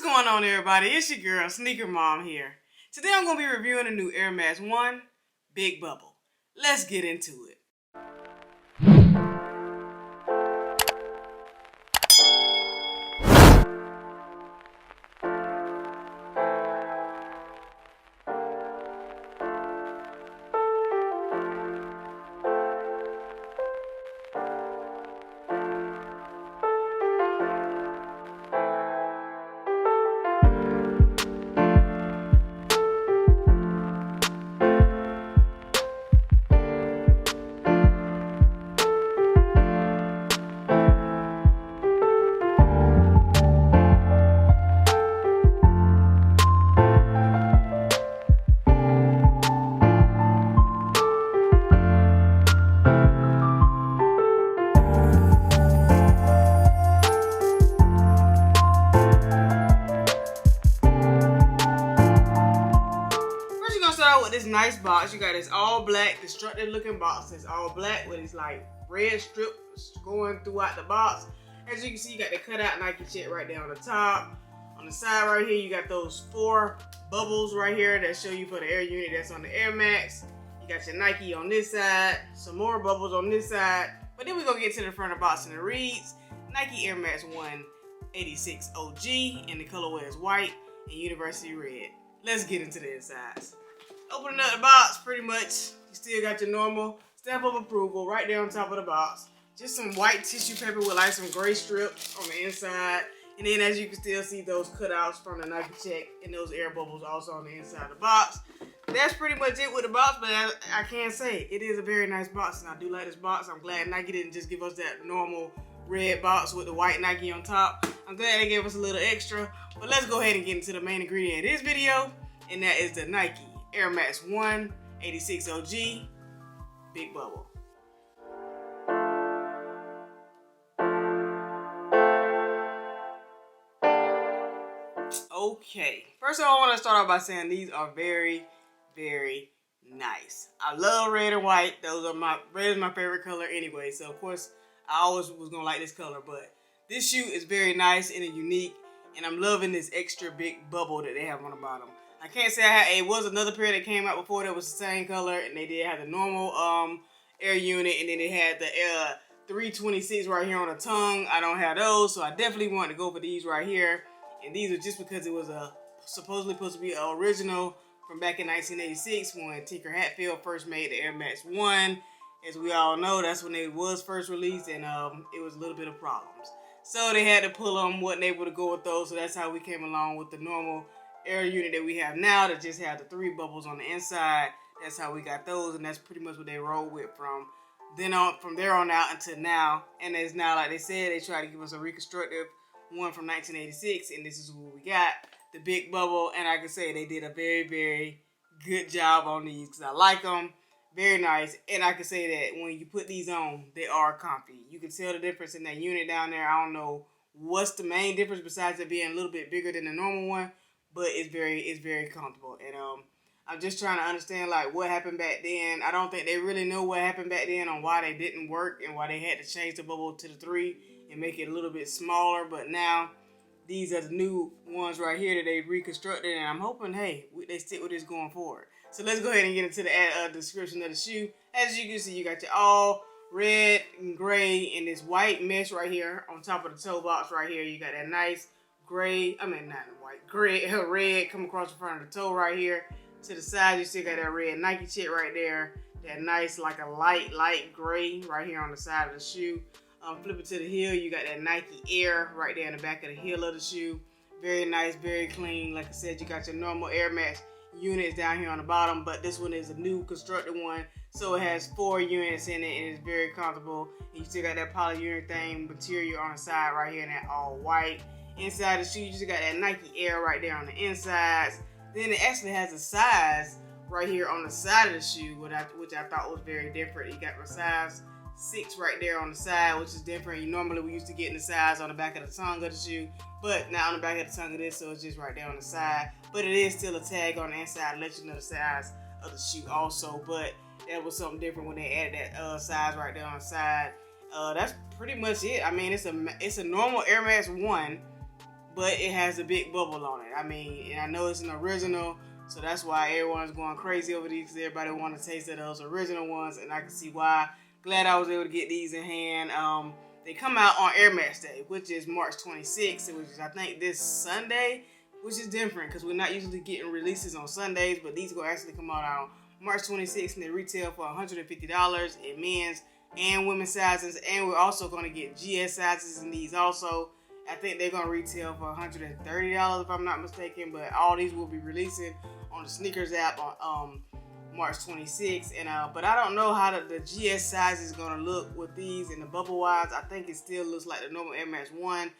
What's going on, everybody? It's your girl, SnkrMom here. Today I'm going to be reviewing a new airmax 1 Big Bubble. Let's get into it. With this nice box, you got this all black destructive looking box. It's all black with these like red strips going throughout the box. As you can see, you got the cutout Nike check right there on the top. On the side right here, you got those 4 bubbles right here that show you for the air unit that's on the airmax. You got your Nike on this side, some more bubbles on this side. But then we're gonna get to the front of the box, and it reads Nike Airmax 1 86 OG, and the colorway is white and university red. Let's get into the insides. Opening up the box, pretty much, you still got your normal stamp of approval right there on top of the box. Just some white tissue paper with like some gray strips on the inside. And then as you can still see those cutouts from the Nike check and those air bubbles also on the inside of the box. That's pretty much it with the box, but I can say it is a very nice box, and I do like this box. I'm glad Nike didn't just give us that normal red box with the white Nike on top. I'm glad they gave us a little extra. But let's go ahead and get into the main ingredient of this video, and that is the Nike Airmax 1 86 OG Big Bubble. Okay, first of all, I want to start off by saying these are very, very nice. I love red and white. Red is my favorite color anyway, so of course I always was gonna like this color. But this shoe is very nice and unique, and I'm loving this extra big bubble that they have on the bottom. I can't say it was another pair that came out before that was the same color, and they did have the normal air unit, and then they had the 326 right here on the tongue. I don't have those, so I definitely wanted to go for these right here. And these are just because it was supposedly supposed to be an original from back in 1986 when Tinker Hatfield first made the Airmax 1. As we all know, that's when it was first released, and it was a little bit of problems. So they had to pull them, wasn't able to go with those, so that's how we came along with the normal air unit that we have now that just have the 3 bubbles on the inside. That's how we got those, and that's pretty much what they rolled with from there on out until now. And it's now, like they said, they tried to give us a reconstructive one from 1986, and this is what we got, the big bubble. And I can say they did a very, very good job on these because I like them. Very nice. And I can say that when you put these on, they are comfy. You can tell the difference in that unit down there. I don't know what's the main difference besides it being a little bit bigger than the normal one, but it's very comfortable. And I'm just trying to understand like what happened back then. I don't think they really know what happened back then on why they didn't work and why they had to change the bubble to the 3 and make it a little bit smaller. But now these are the new ones right here that they reconstructed, and I'm hoping, hey, they stick with this going forward. So let's go ahead and get into the description of the shoe. As you can see, you got your all red and gray and this white mesh right here on top of the toe box right here. You got that nice gray, red come across the front of the toe right here. To the side, you still got that red Nike check right there. That nice, like a light gray right here on the side of the shoe. Flip it to the heel, you got that Nike Air right there in the back of the heel of the shoe. Very nice, very clean. Like I said, you got your normal Airmax units down here on the bottom, but this one is a new constructed one. So it has 4 units in it, and it's very comfortable. And you still got that polyurethane material on the side right here, and that all white. Inside the shoe, you just got that Nike Air right there on the insides. Then it actually has a size right here on the side of the shoe, which I thought was very different. You got the size 6 right there on the side, which is different. Normally we used to get in the size on the back of the tongue of the shoe, but now on the back of the tongue of this, so it's just right there on the side. But it is still a tag on the inside to let you know the size of the shoe also. But that was something different when they added that size right there on the side. That's pretty much it. I mean, it's a normal Airmax 1, but it has a big bubble on it. I mean, and I know it's an original, so that's why everyone's going crazy over these, because everybody want to taste of those original ones, and I can see why. Glad I was able to get these in hand. They come out on Airmax Day, which is March 26th, which is, I think, this Sunday, which is different because we're not usually getting releases on Sundays, but these will actually come out on March 26th, and they retail for $150 in men's and women's sizes, and we're also going to get GS sizes in these also. I think they're going to retail for $130 if I'm not mistaken, but all these will be releasing on the Sneakers app on March 26th, and but I don't know how the GS size is going to look with these and the bubble wise. I think it still looks like the normal Air Max 1.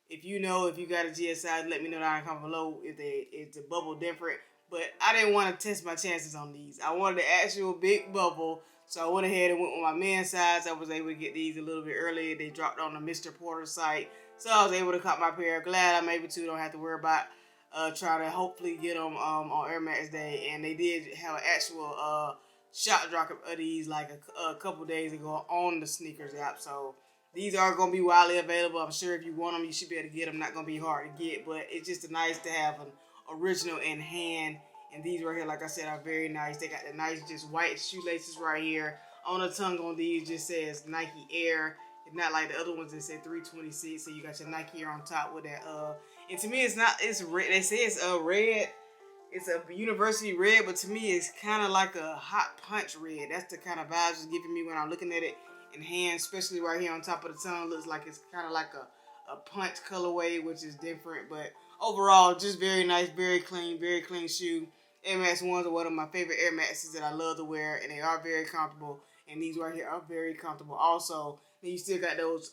If you got a GS size, let me know down in the comment below if the bubble different. But I didn't want to test my chances on these. I wanted the actual big bubble, so I went ahead and went with my men's size. I was able to get these a little bit earlier. They dropped on the Mr. Porter site, so I was able to cop my pair. Glad I'm able to. Don't have to worry about try to hopefully get them on Airmax Day. And they did have an actual shot drop of these like a couple days ago on the Sneakers app. So these are going to be widely available. I'm sure if you want them, you should be able to get them. Not going to be hard to get, but it's just nice to have an original in hand. And these right here, like I said, are very nice. They got the nice just white shoelaces right here. On the tongue on these just says Nike Air. It's not like the other ones that say 326. So you got your Nike Air on top with that. And to me, it's red. They say it's red. It's a university red, but to me, it's kind of like a hot punch red. That's the kind of vibes it's giving me when I'm looking at it in hand, especially right here on top of the tongue. Looks like it's kind of like a punch colorway, which is different. But overall, just very nice, very clean shoe. Air Max 1s are one of my favorite Air Maxes that I love to wear, and they are very comfortable. And these right here are very comfortable also. Then you still got those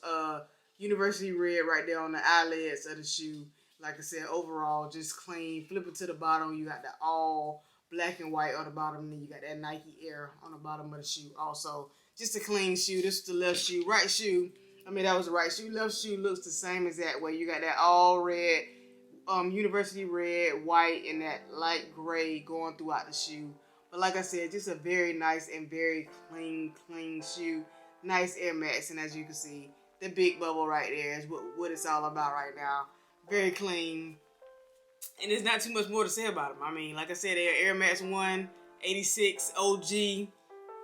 university red right there on the eyelids of the shoe. Like I said, overall, just clean. Flip it to the bottom. You got the all black and white on the bottom. And then you got that Nike Air on the bottom of the shoe also. Just a clean shoe. This is the left shoe. Right shoe. I mean, that was the right shoe. Left shoe looks the same as that way. You got that all red, university red, white, and that light gray going throughout the shoe. But like I said, just a very nice and very clean shoe. Nice Air Max. And as you can see, the big bubble right there is what it's all about right now. Very clean, and there's not too much more to say about them. I mean, like I said, they're Air Max 1, 86 OG, and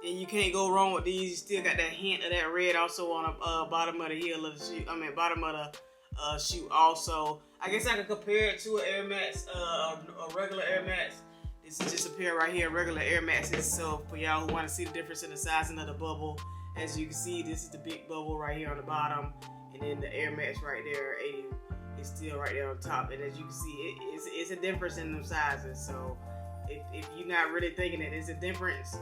you can't go wrong with these. You still got that hint of that red also on the bottom of the heel of the shoe. I mean, bottom of the shoe also. I guess I could compare it to an Air Max, a regular Air Max. This is just a pair right here, regular Air Maxes. So for y'all who want to see the difference in the sizing of the bubble, as you can see, this is the big bubble right here on the bottom, and then the Air Max right there, 80. It's still right there on top, and as you can see, it's a difference in them sizes. So if you're not really thinking that it's a difference,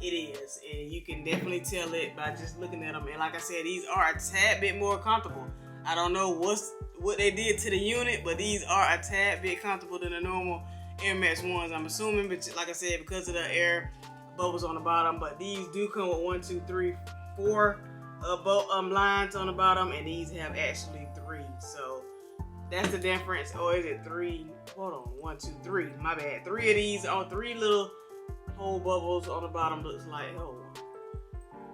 it is, and you can definitely tell it by just looking at them. And like I said, these are a tad bit more comfortable. I don't know what they did to the unit, but these are a tad bit comfortable than the normal Air Max 1s. I'm assuming, but like I said, because of the air bubbles on the bottom. But these do come with 1, 2, 3, 4 lines on the bottom, and these have actually 3. So that's the difference. Or is it 3? Hold on. 1, 2, 3. My bad. 3 of these on 3 little hole bubbles on the bottom. Looks like, oh,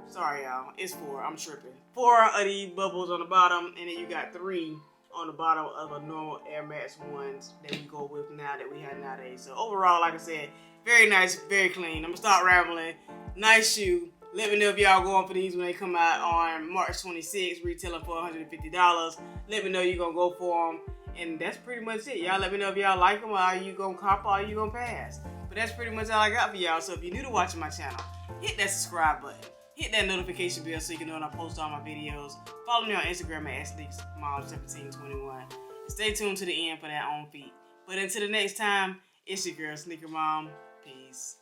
sorry y'all. It's 4. I'm tripping. 4 of these bubbles on the bottom, and then you got 3 on the bottom of a normal Air Max 1s that we go with now that we have nowadays. So overall, like I said, very nice, very clean. I'm gonna start rambling. Nice shoe. Let me know if y'all going for these when they come out on March 26th, retailing for $150. Let me know you're going to go for them. And that's pretty much it. Y'all let me know if y'all like them, or are you going to cop, or are you going to pass. But that's pretty much all I got for y'all. So if you're new to watching my channel, hit that subscribe button. Hit that notification bell so you can know when I post all my videos. Follow me on Instagram at SnkrMom1721. And stay tuned to the end for that on feed. But until the next time, it's your girl, SnkrMom. Peace.